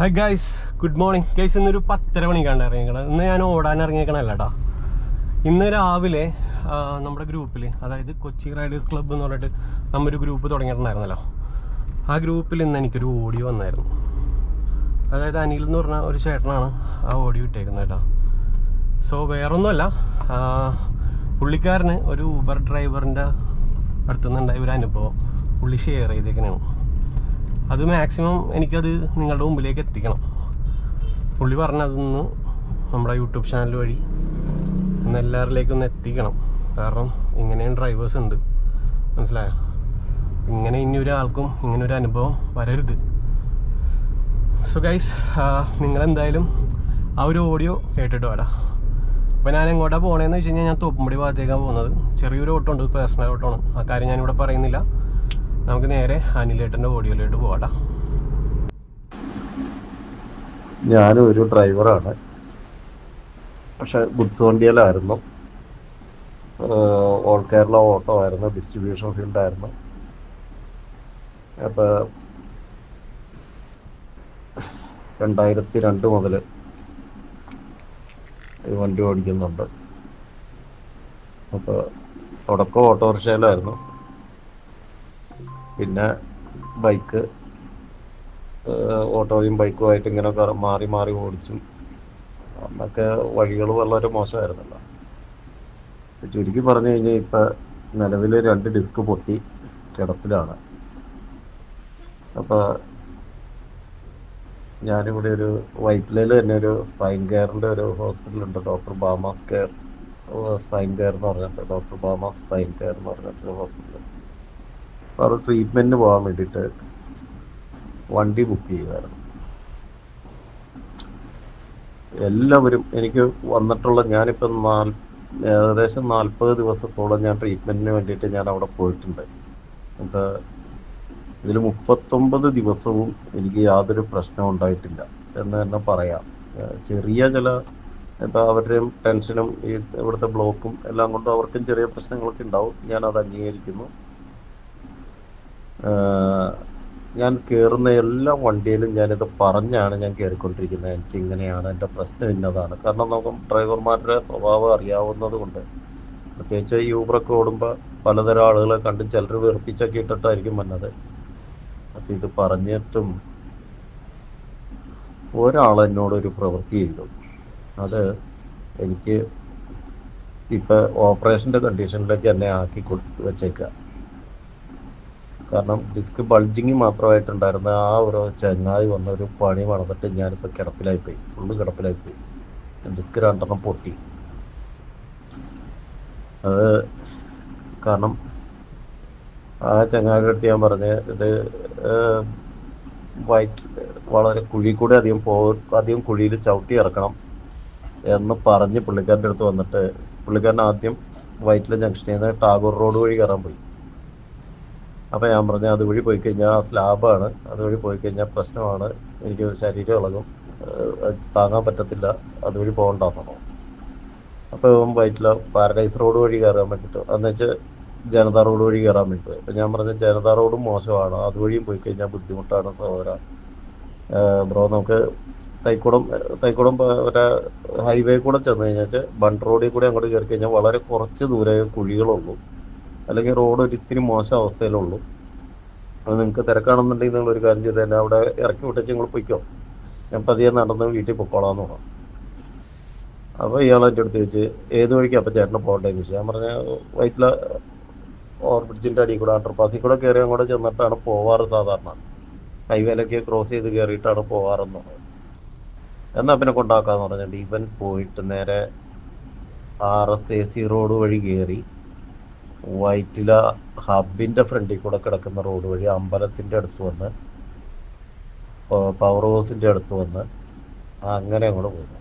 Hi guys, good morning guys. ഇന്നൊരു 10:30 മണിക്കാണ് ഇറങ്ങിയേക്കണത്. ഇന്ന് ഞാൻ ഓടാൻ ഇറങ്ങിയേക്കണല്ല കേട്ടോ. ഇന്ന് രാവിലെ നമ്മുടെ ഗ്രൂപ്പിൽ, അതായത് കൊച്ചി റൈഡേഴ്സ് ക്ലബ്ബ് എന്ന് പറഞ്ഞിട്ട് നമ്മൊരു ഗ്രൂപ്പ് തുടങ്ങിയിട്ടുണ്ടായിരുന്നല്ലോ. ആ ഗ്രൂപ്പിൽ ഇന്ന് എനിക്കൊരു ഓഡിയോ വന്നായിരുന്നു. അതായത് അനിൽ എന്ന് പറഞ്ഞ ഒരു ചേട്ടനാണ് ആ ഓഡിയോ ഇട്ടേക്കുന്നത് കേട്ടോ. സോ വേറൊന്നുമല്ല, പുള്ളിക്കാരന് ഒരു ഊബർ ഡ്രൈവറിൻ്റെ അടുത്തുനിന്നുണ്ടായ ഒരു അനുഭവം പുള്ളി ഷെയർ ചെയ്തേക്കണേണ്. അത് മാക്സിമം എനിക്കത് നിങ്ങളുടെ മുമ്പിലേക്ക് എത്തിക്കണം. പുള്ളി പറഞ്ഞതൊന്ന് നമ്മുടെ യൂട്യൂബ് ചാനൽ വഴി ഒന്ന് എല്ലാവരിലേക്കും ഒന്ന് എത്തിക്കണം. കാരണം ഇങ്ങനെയും ഡ്രൈവേഴ്സ് ഉണ്ട്, മനസ്സിലായോ? ഇങ്ങനെ ഇനി ഒരാൾക്കും ഇങ്ങനെ ഒരു അനുഭവം വരരുത്. സോ ഗൈസ്, നിങ്ങളെന്തായാലും ആ ഒരു ഓഡിയോ കേട്ടിട്ട് വേടാ. അപ്പോൾ ഞാൻ എങ്ങോട്ടാണ് പോകണതെന്ന് വെച്ച് കഴിഞ്ഞാൽ ഞാൻ തോപ്പുംപടി ഭാഗത്തേക്കാണ് പോകുന്നത്. ചെറിയൊരു ഓട്ടോ ഉണ്ട്, പേഴ്സണൽ ഓട്ടോ ആണ്. ആ കാര്യം ഞാനിവിടെ പറയുന്നില്ല. നമുക്ക് നേരെ അനിലേട്ടൻ്റെ ഓഡിയോയിലോട്ട് പോകട്ടാ. ഞാനും ഒരു ഡ്രൈവറാണ്, പക്ഷെ ഗുഡ്സ് വണ്ടിയിലായിരുന്നു. ഓൾ കേരള ഓട്ടോ ആയിരുന്നു, ഡിസ്ട്രിബ്യൂഷൻ ഫീൽഡായിരുന്നു. അപ്പോൾ 2002 മുതൽ ഈ വണ്ടി ഓടിക്കുന്നുണ്ട്. അപ്പോൾ തുടക്കം ഓട്ടോറിക്ഷയിലായിരുന്നു, പിന്നെ ബൈക്ക്, ഓട്ടോയും ബൈക്കുമായിട്ട് ഇങ്ങനെ മാറി മാറി ഓടിച്ചും. അന്നൊക്കെ വഴികൾ വളരെ മോശമായിരുന്നല്ലോ. ചുരുക്കി പറഞ്ഞു കഴിഞ്ഞാൽ ഇപ്പം നിലവിൽ 2 ഡിസ്ക് പൊട്ടി കിടപ്പിലാണ്. അപ്പോൾ ഞാനിവിടെ ഒരു വൈറ്റിലയിൽ തന്നെ ഒരു സ്പൈൻ കെയറിൻ്റെ ഒരു ഹോസ്പിറ്റലുണ്ട്, doctor Bamas care spine care എന്ന് പറഞ്ഞിട്ട്, ഡോക്ടർ ബാമാസ് സ്പൈൻ കെയർ എന്ന് പറഞ്ഞിട്ടൊരു ഹോസ്പിറ്റൽ. അപ്പോൾ അത് ട്രീറ്റ്മെൻറ്റിന് പോകാൻ വേണ്ടിയിട്ട് വണ്ടി ബുക്ക് ചെയ്യുമായിരുന്നു. എല്ലാവരും എനിക്ക് വന്നിട്ടുള്ള, ഞാനിപ്പം ഏകദേശം 40 ദിവസത്തോളം ഞാൻ ട്രീറ്റ്മെൻറ്റിന് വേണ്ടിയിട്ട് ഞാൻ അവിടെ പോയിട്ടുണ്ട്. അപ്പോൾ ഇതിൽ 39 ദിവസവും എനിക്ക് യാതൊരു പ്രശ്നവും ഉണ്ടായിട്ടില്ല എന്ന് തന്നെ പറയാം. ചെറിയ ചില, ഇപ്പോൾ അവരുടെയും ടെൻഷനും ഈ ഇവിടുത്തെ ബ്ലോക്കും എല്ലാം കൊണ്ടും അവർക്കും ചെറിയ പ്രശ്നങ്ങളൊക്കെ ഉണ്ടാവും. ഞാനത് അംഗീകരിക്കുന്നു. ഞാൻ കയറുന്ന എല്ലാ വണ്ടിയിലും ഞാനിത് പറഞ്ഞാണ് ഞാൻ കയറിക്കൊണ്ടിരിക്കുന്നത്. എനിക്ക് ഇങ്ങനെയാണ്, എൻ്റെ പ്രശ്നം ഇന്നതാണ്. കാരണം നമുക്ക് ഡ്രൈവർമാരുടെ സ്വഭാവം അറിയാവുന്നത് കൊണ്ട്, പ്രത്യേകിച്ച് യൂബറൊക്കെ ഓടുമ്പോൾ പലതരം ആളുകളെ കണ്ട് ചിലർ വെറുപ്പിച്ചൊക്കെ ഇട്ടിട്ടായിരിക്കും വന്നത്. അപ്പം ഇത് പറഞ്ഞിട്ടും ഒരാൾ എന്നോടൊരു പ്രവൃത്തി ചെയ്തു. അത് എനിക്ക് ഇപ്പം ഓപ്പറേഷൻ്റെ കണ്ടീഷനിലേക്ക് എന്നെ ആക്കി വെച്ചേക്കുക. കാരണം ഡിസ്ക് ബൾജിങ് മാത്രമായിട്ടുണ്ടായിരുന്ന ആ ഒരു ചങ്ങാതി വന്ന ഒരു പണി നടന്നിട്ട് ഞാനിപ്പോൾ കിടപ്പിലായിപ്പോയി, ഫുള്ള് കിടപ്പിലായിപ്പോയി. ഡിസ്ക് 2 പൊട്ടി. അത് കാരണം ആ ചങ്ങാതിയുടെ അടുത്ത് ഞാൻ പറഞ്ഞ്, ഇത് വളരെ കുഴി കൂടെ അധികം കുഴിയിൽ ചവിട്ടി ഇറക്കണം എന്ന് പറഞ്ഞ് പുള്ളിക്കാരൻ്റെ അടുത്ത് വന്നിട്ട്, പുള്ളിക്കാരൻ ആദ്യം വൈറ്റില ജംഗ്ഷനിൽ നിന്ന് ടാഗോർ റോഡ് വഴി കയറാൻ പോയി. അപ്പോൾ ഞാൻ പറഞ്ഞു, അതുവഴി പോയി കഴിഞ്ഞാൽ സ്ലാബാണ്, അതുവഴി പോയി കഴിഞ്ഞാൽ പ്രശ്നമാണ്, എനിക്ക് ശരീരം ഇളകും, താങ്ങാൻ പറ്റത്തില്ല, അതുവഴി പോകണ്ടെന്നോ. അപ്പോൾ വൈറ്റില പാരഡൈസ് റോഡ് വഴി കയറാൻ വേണ്ടിയിട്ട്, എന്ന് വെച്ചാൽ ജനതാ റോഡ് വഴി കയറാൻ വേണ്ടി. അപ്പം ഞാൻ പറഞ്ഞു, ജനതാ റോഡും മോശമാണ്, അതുവഴിയും പോയി കഴിഞ്ഞാൽ ബുദ്ധിമുട്ടാണ് സഹോദര. ബ്രോ, നമുക്ക് തൈക്കുടം ഒരു ഹൈവേ കൂടെ ചെന്ന് കഴിഞ്ഞാൽ ബണ്ട് റോഡിൽ കൂടെ അങ്ങോട്ട് കയറി കഴിഞ്ഞാൽ വളരെ കുറച്ച് ദൂരെ കുഴികളുള്ളൂ, അല്ലെങ്കിൽ റോഡ് ഒരു ഇത്തിരി മോശം അവസ്ഥയിലുള്ളൂ. അത് നിങ്ങൾക്ക് തിരക്കാണെന്നുണ്ടെങ്കിൽ നിങ്ങളൊരു കാര്യം ചെയ്ത് തന്നെ അവിടെ ഇറക്കി വിട്ടിച്ച് നിങ്ങൾ പൊയ്ക്കോ, ഞാൻ പതിയെ നടന്ന് വീട്ടിൽ പൊക്കോളാന്ന് പറഞ്ഞു. അപ്പോൾ ഇയാൾ എൻ്റെ അടുത്ത് ചോദിച്ച്, ഏത് വഴിക്കാണ് അപ്പം ചേട്ടന് പോകേണ്ടതെന്ന് ചോദിച്ചു. ഞാൻ പറഞ്ഞ വൈറ്റില ഓവർബ്രിഡ്ജിൻ്റെ അടിയിൽ കൂടെ, അണ്ടർപാസിൽ കൂടെ കയറി അങ്ങോട്ട് ചെന്നിട്ടാണ് പോവാറ് സാധാരണ, ഹൈവേയിലൊക്കെ ക്രോസ് ചെയ്ത് കയറിയിട്ടാണ് പോവാറെന്ന് പറഞ്ഞു. എന്നാൽ പിന്നെ കൊണ്ടാക്കാന്ന് പറഞ്ഞിട്ട് ഇവൻ പോയിട്ട് നേരെ RSAC റോഡ് വഴി കയറി വൈറ്റില ഹബിൻ്റെ ഫ്രണ്ടിൽ കൂടെ കിടക്കുന്ന റോഡ് വഴി അമ്പലത്തിൻ്റെ അടുത്ത് വന്ന്, പവർ ഹൗസിൻ്റെ അടുത്ത് വന്ന് അങ്ങനെ അങ്ങോട്ട് പോകുന്നു.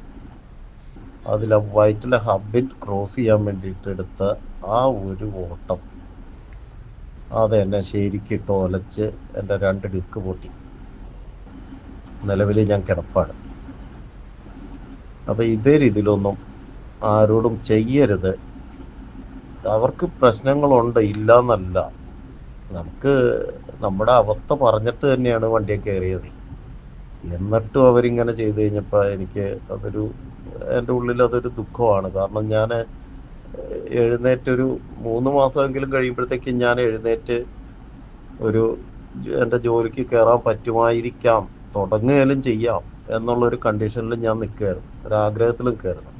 അതിൽ വൈറ്റില ഹബിൻ ക്രോസ് ചെയ്യാൻ വേണ്ടിയിട്ട് എടുത്ത ആ ഒരു ഓട്ടം, അത് എന്നെ ശരിക്കിട്ട് ഒലച്ച് എൻ്റെ 2 ഡിസ്ക് പൊട്ടി. നിലവിൽ ഞാൻ കിടപ്പാണ്. അപ്പം ഇതേ രീതിയിലൊന്നും ആരോടും ചെയ്യരുത്. അവർക്ക് പ്രശ്നങ്ങളുണ്ട്, ഇല്ല എന്നല്ല. നമുക്ക് നമ്മുടെ അവസ്ഥ പറഞ്ഞിട്ട് തന്നെയാണ് വണ്ടിയെ കയറിയത്. എന്നിട്ടും അവരിങ്ങനെ ചെയ്തു കഴിഞ്ഞപ്പോൾ എനിക്ക് അതൊരു എൻ്റെ ഉള്ളിൽ അതൊരു ദുഃഖമാണ്. കാരണം ഞാൻ എഴുന്നേറ്റൊരു 3 മാസമെങ്കിലും കഴിയുമ്പോഴത്തേക്കും ഞാൻ എഴുന്നേറ്റ് ഒരു എൻ്റെ ജോലിക്ക് കയറാൻ പറ്റുമായിരിക്കാം, തുടങ്ങുകയും ചെയ്യാം എന്നുള്ളൊരു കണ്ടീഷനിൽ ഞാൻ നിൽക്കുകയായിരുന്നു, ഒരാഗ്രഹത്തിൽ നിൽക്കുകയായിരുന്നു.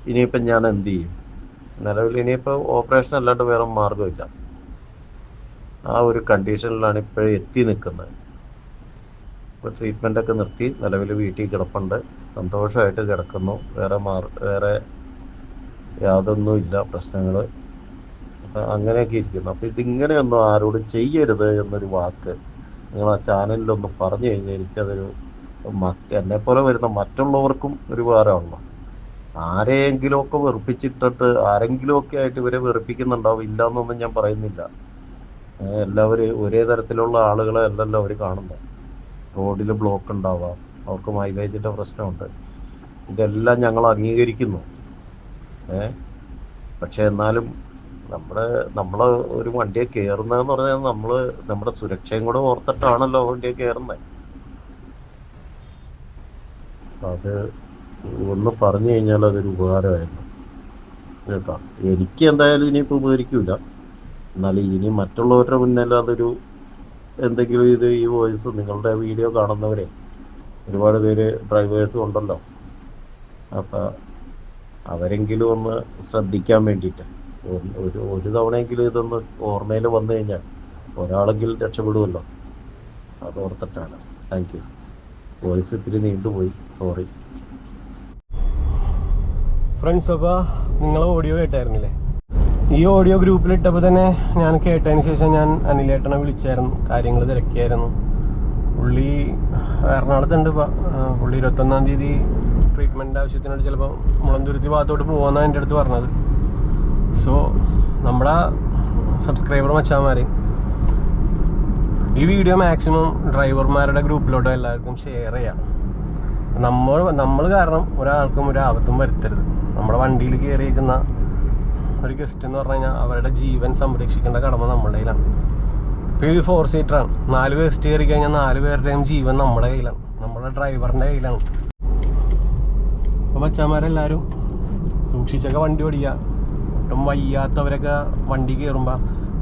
ഇനിയിപ്പം ഞാൻ എന്ത് ചെയ്യും? നിലവിൽ ഇനിയിപ്പോൾ ഓപ്പറേഷൻ അല്ലാണ്ട് വേറെ മാർഗമില്ല. ആ ഒരു കണ്ടീഷനിലാണ് ഇപ്പോഴും എത്തി നിൽക്കുന്നത്. ഇപ്പോൾ ട്രീറ്റ്മെൻറ്റൊക്കെ നിർത്തി നിലവിൽ വീട്ടിൽ കിടപ്പുണ്ട്, സന്തോഷമായിട്ട് കിടക്കുന്നു. വേറെ യാതൊന്നുമില്ല പ്രശ്നങ്ങൾ. അങ്ങനെയൊക്കെ ഇരിക്കുന്നു. അപ്പോൾ ഇതിങ്ങനെയൊന്നും ആരോടും ചെയ്യരുത് എന്നൊരു വാക്ക് നിങ്ങൾ ആ ചാനലിലൊന്ന് പറഞ്ഞു കഴിഞ്ഞാൽ എനിക്കതൊരു എന്നെപ്പോലെ വരുന്ന മറ്റുള്ളവർക്കും ഒരു ഉപകാരമാണല്ലോ. ആരെയെങ്കിലുമൊക്കെ വെറുപ്പിച്ചിട്ടിട്ട് ആരെങ്കിലുമൊക്കെ ആയിട്ട് ഇവരെ വെറുപ്പിക്കുന്നുണ്ടാവും, ഇല്ലയെന്നൊന്നും ഞാൻ പറയുന്നില്ല. എല്ലാവരും ഒരേ തരത്തിലുള്ള ആളുകളെ അല്ലല്ലോ അവർ കാണുന്നത്. റോഡിൽ ബ്ലോക്ക് ഉണ്ടാവാം, അവർക്ക് മൈലേജിൻ്റെ പ്രശ്നമുണ്ട്, ഇതെല്ലാം ഞങ്ങൾ അംഗീകരിക്കുന്നു. പക്ഷെ എന്നാലും നമ്മൾ ഒരു വണ്ടിയെ കയറുന്നതെന്ന് പറഞ്ഞാൽ നമ്മൾ നമ്മുടെ സുരക്ഷയും കൂടെ ഓർത്തിട്ടാണല്ലോ വണ്ടിയെ കയറുന്നത്. അത് ഒന്ന് പറഞ്ഞു കഴിഞ്ഞാൽ അതൊരു ഉപകാരമായിരുന്നു കേട്ടോ. എനിക്ക് എന്തായാലും ഇനിയിപ്പോൾ ഉപകരിക്കൂല, എന്നാലും ഇനി മറ്റുള്ളവരുടെ മുന്നിൽ അതൊരു എന്തെങ്കിലും ഈ വോയിസ് നിങ്ങളുടെ വീഡിയോ കാണുന്നവരെ ഒരുപാട് പേര് ഡ്രൈവേഴ്സും ഉണ്ടല്ലോ, അപ്പം അവരെങ്കിലും ഒന്ന് ശ്രദ്ധിക്കാൻ വേണ്ടിയിട്ട് ഒരു തവണയെങ്കിലും ഇതൊന്ന് ഓർമ്മയിൽ വന്നു കഴിഞ്ഞാൽ ഒരാളെങ്കിലും രക്ഷപ്പെടുമല്ലോ, അതോർത്തിട്ടാണ്. Thank you. വോയിസ് ഇത്തിരി നീണ്ടുപോയി, സോറി ഫ്രണ്ട്സ്. അപ്പോൾ നിങ്ങൾ ഓഡിയോ കേട്ടായിരുന്നില്ലേ? ഈ ഓഡിയോ ഗ്രൂപ്പിലിട്ടപ്പോൾ തന്നെ ഞാൻ കേട്ടതിന് ശേഷം ഞാൻ അനിലേട്ടനെ വിളിച്ചായിരുന്നു, കാര്യങ്ങൾ തിരക്കിയായിരുന്നു. പുള്ളി എറണാകുളത്തുണ്ട്. പുള്ളി 21-ാം തീയതി ട്രീറ്റ്മെൻറ്റ് ആവശ്യത്തിനായിട്ട് ചിലപ്പോൾ മുളന്തുരുത്തി ഭാഗത്തോട്ട് പോകുമെന്നാണ് എൻ്റെ അടുത്ത് പറഞ്ഞത്. സോ നമ്മുടെ സബ്സ്ക്രൈബർ മച്ചാന്മാർ ഈ വീഡിയോ മാക്സിമം ഡ്രൈവർമാരുടെ ഗ്രൂപ്പിലോട്ടോ എല്ലാവർക്കും ഷെയർ ചെയ്യാം. നമ്മൾ കാരണം ഒരാൾക്കും ഒരു ആപത്തും വരുത്തരുത്. നമ്മുടെ വണ്ടിയിൽ കയറിയിരിക്കുന്ന ഒരു ഗസ്റ്റ് എന്ന് പറഞ്ഞു കഴിഞ്ഞാൽ അവരുടെ ജീവൻ സംരക്ഷിക്കേണ്ട കടമ നമ്മുടെ കയ്യിലാണ്. ഇപ്പോൾ ഈ 4 സീറ്ററാണ്, 4 ഗസ്റ്റ് കയറി കഴിഞ്ഞാൽ 4 പേരുടെയും ജീവൻ നമ്മുടെ കയ്യിലാണ്, നമ്മുടെ ഡ്രൈവറിൻ്റെ കയ്യിലാണ്. അപ്പോൾ മച്ചാന്മാരെല്ലാവരും സൂക്ഷിച്ചൊക്കെ വണ്ടി ഓടിക്കുക. ഒട്ടും വയ്യാത്തവരൊക്കെ വണ്ടി കയറുമ്പോൾ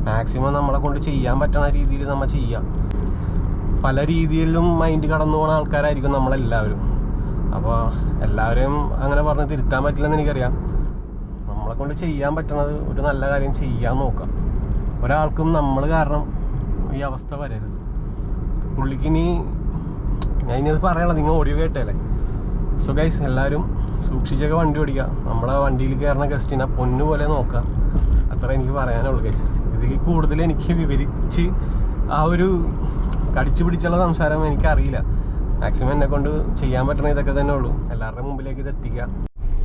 മാക്സിമം നമ്മളെ കൊണ്ട് ചെയ്യാൻ പറ്റണ രീതിയിൽ നമ്മൾ ചെയ്യുക. പല രീതിയിലും മൈൻഡ് കടന്നു പോകുന്ന ആൾക്കാരായിരിക്കും നമ്മളെല്ലാവരും. അപ്പോൾ എല്ലാവരെയും അങ്ങനെ പറഞ്ഞ് തിരുത്താൻ പറ്റില്ലെന്ന് എനിക്കറിയാം. നമ്മളെ കൊണ്ട് ചെയ്യാൻ പറ്റണത് ഒരു നല്ല കാര്യം ചെയ്യാൻ നോക്കാം. ഒരാൾക്കും നമ്മൾ കാരണം ഈ അവസ്ഥ വരരുത്. പുള്ളിക്കിനി ഞാൻ ഇനി അത് പറയണം, നിങ്ങൾ ഓഡിയോ കേട്ടല്ലേ. സോ ഗൈസ്, എല്ലാവരും സൂക്ഷിച്ചൊക്കെ വണ്ടി ഓടിക്കുക. നമ്മുടെ വണ്ടിയിൽ കയറുന്ന ഗസ്റ്റിനെ പൊന്നു പോലെ നോക്കുക. അത്ര എനിക്ക് പറയാനുള്ളൂ ഗൈസ്. ഇതിൽ കൂടുതൽ എനിക്ക് വിവരിച്ച് ആ ഒരു കടിച്ചു പിടിച്ചുള്ള സംസാരം എനിക്കറിയില്ല. മാക്സിമം എന്നെ കൊണ്ട് ചെയ്യാൻ പറ്റണ ഇതൊക്കെ തന്നെ ഉള്ളൂ. എല്ലാവരുടെ മുമ്പിലേക്ക് ഇത് എത്തിക്കുക.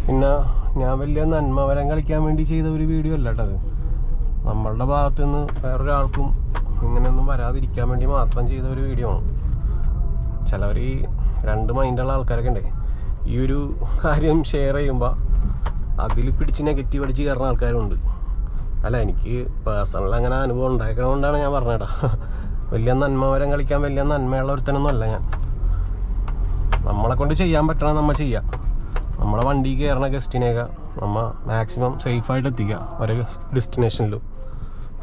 പിന്നെ ഞാൻ വലിയ നന്മവരം കളിക്കാൻ വേണ്ടി ചെയ്ത ഒരു വീഡിയോ അല്ല കേട്ടത്. നമ്മളുടെ ഭാഗത്തു നിന്ന് വേറൊരാൾക്കും ഇങ്ങനെയൊന്നും വരാതിരിക്കാൻ വേണ്ടി മാത്രം ചെയ്ത ഒരു വീഡിയോ ആണ്. ചിലവർ ഈ 2 മൈൻഡുള്ള ആൾക്കാരൊക്കെ ഉണ്ടേ, ഈ ഒരു കാര്യം ഷെയർ ചെയ്യുമ്പോൾ അതിൽ പിടിച്ച് നെഗറ്റീവ് അടിച്ച് കയറുന്ന ആൾക്കാരുണ്ട്. അല്ല, എനിക്ക് പേഴ്സണൽ അങ്ങനെ അനുഭവം ഉണ്ടാക്കുന്നതുകൊണ്ടാണ് ഞാൻ പറഞ്ഞേട്ടാ. വലിയ നന്മവരം കളിക്കാൻ വലിയ നന്മയുള്ള ഒരുത്തനൊന്നും അല്ല ഞാൻ. നമ്മളെ കൊണ്ട് ചെയ്യാൻ പറ്റണ നമ്മൾ ചെയ്യുക. നമ്മളെ വണ്ടി കയറണ ഗസ്റ്റിനെയൊക്കെ നമ്മൾ മാക്സിമം സേഫായിട്ട് എത്തിക്കുക ഒരു ഡെസ്റ്റിനേഷനിലും.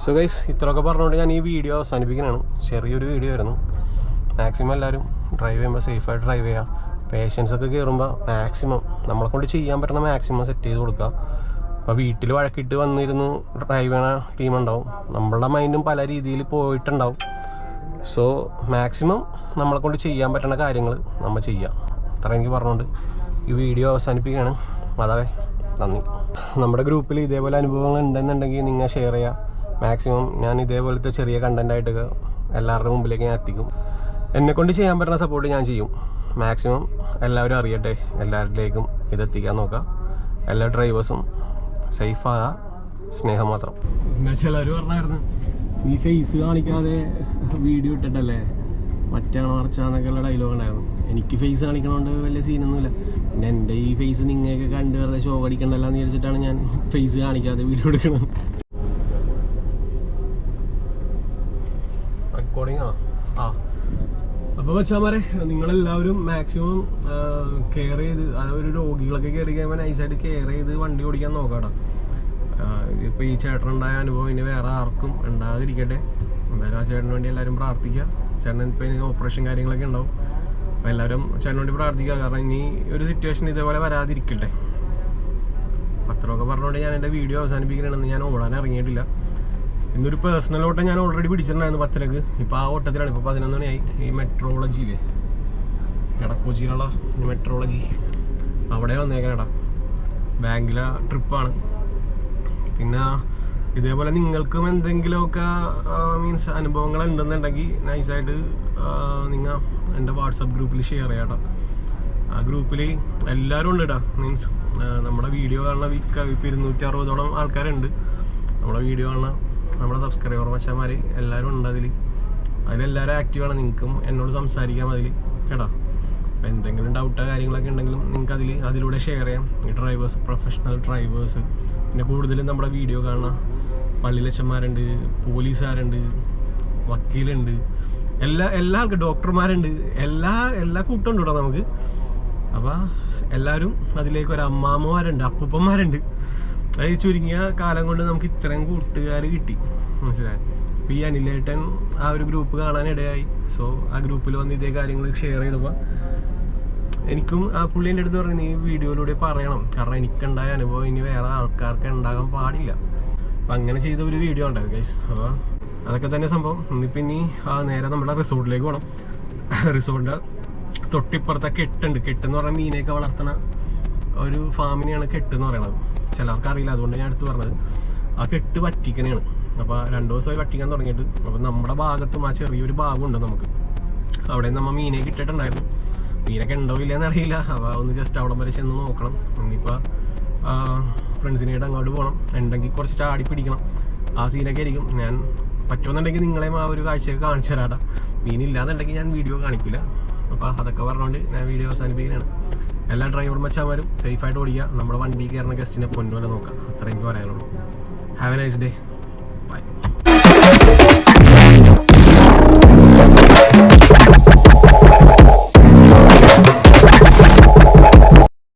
സോ ഗൈസ്, ഇത്രയൊക്കെ പറഞ്ഞുകൊണ്ട് ഞാൻ ഈ വീഡിയോ അവസാനിപ്പിക്കുന്നതാണ്. ചെറിയൊരു വീഡിയോ ആയിരുന്നു. മാക്സിമം എല്ലാവരും ഡ്രൈവ് ചെയ്യുമ്പോൾ സേഫായിട്ട് ഡ്രൈവ് ചെയ്യുക. പേഷ്യൻസ് ഒക്കെ കയറുമ്പോൾ മാക്സിമം നമ്മളെ കൊണ്ട് ചെയ്യാൻ പറ്റണ മാക്സിമം സെറ്റ് ചെയ്ത് കൊടുക്കുക. അപ്പോൾ വീട്ടിൽ വഴക്കിട്ട് വന്നിരുന്ന് ഡ്രൈവ് ചെയ്യണ ടീമുണ്ടാവും. നമ്മളുടെ മൈൻഡും പല രീതിയിൽ പോയിട്ടുണ്ടാവും. സോ മാക്സിമം നമ്മളെ കൊണ്ട് ചെയ്യാൻ പറ്റുന്ന കാര്യങ്ങൾ നമ്മൾ ചെയ്യുക. അത്ര എനിക്ക് പറഞ്ഞുകൊണ്ട് ഈ വീഡിയോ അവസാനിപ്പിക്കുകയാണ്. അതാവേ, നന്ദി. നമ്മുടെ ഗ്രൂപ്പിൽ ഇതേപോലെ അനുഭവങ്ങൾ ഉണ്ടെന്നുണ്ടെങ്കിൽ നിങ്ങൾ ഷെയർ ചെയ്യുക. മാക്സിമം ഞാൻ ഇതേപോലത്തെ ചെറിയ കണ്ടൻറ്റായിട്ടൊക്കെ എല്ലാവരുടെ മുമ്പിലേക്ക് ഞാൻ എത്തിക്കും. എന്നെക്കൊണ്ട് ചെയ്യാൻ പറ്റുന്ന സപ്പോർട്ട് ഞാൻ ചെയ്യും. മാക്സിമം എല്ലാവരും അറിയട്ടെ, എല്ലാവരിലേക്കും ഇതെത്തിക്കാൻ നോക്കുക. എല്ലാ ഡ്രൈവേഴ്സും സേഫാകാം, സ്നേഹം മാത്രം. പിന്നെ ചിലർ പറഞ്ഞായിരുന്നു, നീ ഫേസ് കാണിക്കാതെ വീഡിയോ ഇട്ടിട്ടല്ലേ മറ്റാണോ മറിച്ചാന്നൊക്കെയുള്ള ഡയലോഗ് ഉണ്ടായിരുന്നു. എനിക്ക് ഫേസ് കാണിക്കണോണ്ട് വലിയ സീനൊന്നുമില്ല. പിന്നെ എൻ്റെ ഈ ഫേസ് നിങ്ങൾക്കൊക്കെ കണ്ട് വെറുതെ ഷോ അടിക്കണ്ടല്ലോ എന്ന് വിചാരിച്ചിട്ടാണ് ഞാൻ ഫേസ് കാണിക്കാതെ വീഡിയോ എടുക്കണം. റെക്കോർഡിംഗ് ആണോ? അപ്പോൾ മച്ചാമാരെ നിങ്ങളെല്ലാവരും മാക്സിമം കെയർ ചെയ്ത്, അതൊരു രോഗികളൊക്കെ കയറി കഴിയുമ്പോൾ നൈസായിട്ട് കെയർ ചെയ്ത് വണ്ടി ഓടിക്കാൻ നോക്കാട്ടോ. ഇപ്പോൾ ഈ ചേട്ടനുണ്ടായ അനുഭവം ഇനി വേറെ ആർക്കും ഉണ്ടാകാതിരിക്കട്ടെ. എന്തായാലും ആ ചേട്ടന് വേണ്ടി എല്ലാവരും പ്രാർത്ഥിക്കുക. ചേട്ടൻ ഇപ്പോൾ ഇനി ഓപ്പറേഷൻ കാര്യങ്ങളൊക്കെ ഉണ്ടാവും. അപ്പോൾ എല്ലാവരും ചേട്ടന് വേണ്ടി പ്രാർത്ഥിക്കുക. കാരണം ഇനി ഒരു സിറ്റുവേഷൻ ഇതേപോലെ വരാതിരിക്കട്ടെ. അത്രയൊക്കെ പറഞ്ഞുകൊണ്ട് ഞാൻ എൻ്റെ വീഡിയോ അവസാനിപ്പിക്കണമെന്ന് ഞാൻ ഓടാൻ ഇറങ്ങിയിട്ടില്ല. ഇന്നൊരു പേഴ്സണൽ ഓട്ടം ഞാൻ ഓൾറെഡി പിടിച്ചിട്ടുണ്ടായിരുന്നു 10:00. ഇപ്പോൾ ആ ഓട്ടത്തിലാണ്. ഇപ്പോൾ 11 മണിയായി. ഈ മെട്രോളജിയില്ലേ, എടക്കൊച്ചിയിലുള്ള മെട്രോളജി, അവിടെ വന്നേക്കാനടാ. ബാങ്കിലെ ട്രിപ്പാണ്. പിന്നെ ഇതേപോലെ നിങ്ങൾക്കും എന്തെങ്കിലുമൊക്കെ മീൻസ് അനുഭവങ്ങൾ ഉണ്ടെന്നുണ്ടെങ്കിൽ നൈസായിട്ട് നിങ്ങൾ എൻ്റെ വാട്സപ്പ് ഗ്രൂപ്പിൽ ഷെയർ ചെയ്യാട്ടോ. ആ ഗ്രൂപ്പിൽ എല്ലാവരും ഉണ്ട് കേട്ടോ. മീൻസ് നമ്മുടെ വീഡിയോ കാണുന്ന ഇപ്പോൾ 260ഓളം ആൾക്കാരുണ്ട്. നമ്മുടെ വീഡിയോ കാണുന്ന നമ്മുടെ സബ്സ്ക്രൈബർ മച്ചാന്മാർ എല്ലാവരും ഉണ്ട്. അതിലെല്ലാവരും ആക്റ്റീവാണ്. നിങ്ങൾക്കും എന്നോട് സംസാരിക്കാം അതിൽ കേട്ടോ. അപ്പോൾ എന്തെങ്കിലും ഡൗട്ടോ കാര്യങ്ങളൊക്കെ ഉണ്ടെങ്കിലും നിങ്ങൾക്ക് അതിലൂടെ ഷെയർ ചെയ്യാം. ഈ ഡ്രൈവേഴ്സ്, പ്രൊഫഷണൽ ഡ്രൈവേഴ്സ്, പിന്നെ കൂടുതലും നമ്മുടെ വീഡിയോ കാണുന്ന പള്ളിയിലച്ചന്മാരുണ്ട്, പോലീസുകാരുണ്ട്, വക്കീലുണ്ട്, എല്ലാ ആൾക്കും ഡോക്ടർമാരുണ്ട്, എല്ലാ കൂട്ടം ഉണ്ട് കേട്ടോ നമുക്ക്. അപ്പോൾ എല്ലാവരും അതിലേക്ക് ഒരു അമ്മാമ്മമാരുണ്ട്, അപ്പൂപ്പന്മാരുണ്ട്. അത് ചുരുങ്ങിയ കാലം കൊണ്ട് നമുക്ക് ഇത്രയും കൂട്ടുകാർ കിട്ടി, മനസ്സിലായി. അപ്പോൾ ഈ അനിലേട്ടൻ ആ ഒരു ഗ്രൂപ്പ് കാണാനിടയായി. സോ ആ ഗ്രൂപ്പിൽ വന്ന് ഇതേ കാര്യങ്ങൾ ഷെയർ ചെയ്തപ്പോൾ എനിക്കും ആ പുള്ളീൻ്റെ അടുത്ത് പറഞ്ഞു, നീ വീഡിയോയിലൂടെ പറയണം, കാരണം എനിക്കുണ്ടായ അനുഭവം ഇനി വേറെ ആൾക്കാർക്ക് ഉണ്ടാകാൻ പാടില്ല. അപ്പം അങ്ങനെ ചെയ്ത ഒരു വീഡിയോ ഉണ്ടായത് ഗൈസ്. അപ്പോൾ അതൊക്കെ തന്നെ സംഭവം. ഇന്നിപ്പോൾ ഇനി നേരെ നമ്മുടെ റിസോർട്ടിലേക്ക് പോകണം. റിസോർട്ടിൻ്റെ തൊട്ടിപ്പുറത്തെ കെട്ടുണ്ട്. കെട്ടെന്ന് പറഞ്ഞാൽ മീനെയൊക്കെ വളർത്തുന്ന ഒരു ഫാമിനെയാണ് കെട്ടെന്ന് പറയണത്. ചിലർക്ക് അറിയില്ല, അതുകൊണ്ട് ഞാൻ എടുത്ത് പറഞ്ഞത്. ആ കെട്ട് വറ്റിക്കനെയാണ്. അപ്പോൾ 2 ദിവസമായി വറ്റിക്കാൻ തുടങ്ങിയിട്ട്. അപ്പോൾ നമ്മുടെ ഭാഗത്തും ആ ചെറിയൊരു ഭാഗമുണ്ട് നമുക്ക്. അവിടെ നമ്മൾ മീനെ കിട്ടിയിട്ടുണ്ടായിരുന്നു. മീനൊക്കെ ഉണ്ടോ ഇല്ലയെന്ന് അറിയില്ല. അപ്പോൾ ഒന്ന് ജസ്റ്റ് അവിടെ വരെ ചെന്ന് നോക്കണം. ഇനിയിപ്പോൾ ഫ്രണ്ട്സിനായിട്ട് അങ്ങോട്ട് പോകണം. ഉണ്ടെങ്കിൽ കുറച്ച് ചാടി പിടിക്കണം. ആ സീനൊക്കെ ആയിരിക്കും. ഞാൻ പറ്റുമെന്നുണ്ടെങ്കിൽ നിങ്ങളെയും ആ ഒരു കാഴ്ചയൊക്കെ കാണിച്ചു തരാട്ടാ. മീനില്ലാന്നുണ്ടെങ്കിൽ ഞാൻ വീഡിയോ കാണിക്കില്ല. അപ്പോൾ അതൊക്കെ പറഞ്ഞുകൊണ്ട് ഞാൻ വീഡിയോ അവസാനിപ്പിക്കുകയാണ്. എല്ലാ ഡ്രൈവർ മച്ചാന്മാരും സേഫായിട്ട് ഓടിക്കുക. നമ്മുടെ വണ്ടി കയറുന്ന ഗസ്റ്റിനെ പൊന്നുപോലെ നോക്കാം. അത്ര എനിക്ക് പറയാനുള്ളൂ. Have A nice day.